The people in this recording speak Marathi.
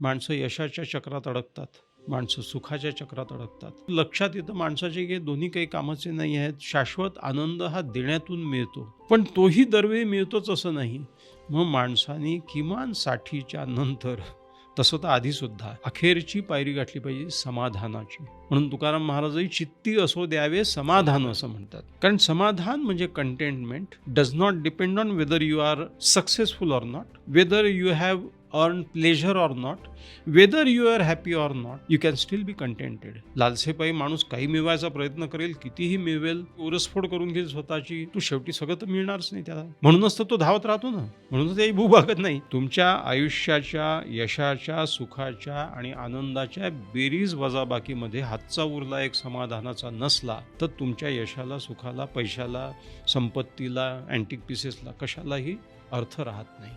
माणसं यशाच्या चक्रात अडकतात, माणसं सुखाच्या चक्रात अडकतात. लक्षात येतं माणसाचे की दोन्ही काही कामाचे नाही आहेत. शाश्वत आनंद हा देण्यातून मिळतो, पण तोही दरवेळी मिळतोच असं नाही. मग माणसाने किमान 60च्या नंतर, तसं तर आधीसुद्धा, अखेरची पायरी गाठली पाहिजे समाधानाची. म्हणून तुकाराम महाराजही चित्ती असो द्यावे समाधान असं म्हणतात. कारण समाधान म्हणजे contentment does not depend on whether you are successful or not, whether you have earn pleasure or not, whether you are happy or not, you can still be contented. लालसेपाई माणूस काही मिळवायचा प्रयत्न करेल, कितीही मिळवेल, उरसफोड करून घेईल स्वतःची, तू शेवटी सगळं तर मिळणारच नाही त्याला. म्हणूनच तर तो धावत राहतो ना, म्हणूनच त्याही भूभागत नाही. तुमच्या आयुष्याच्या यशाच्या, सुखाच्या आणि आनंदाच्या बेरीज वजाबाकीमध्ये हातचा उरला एक समाधानाचा नसला तर तुमच्या यशाला, सुखाला, पैशाला, संपत्तीला, अँटिक पीसेसला कशालाही अर्थ राहत नाही.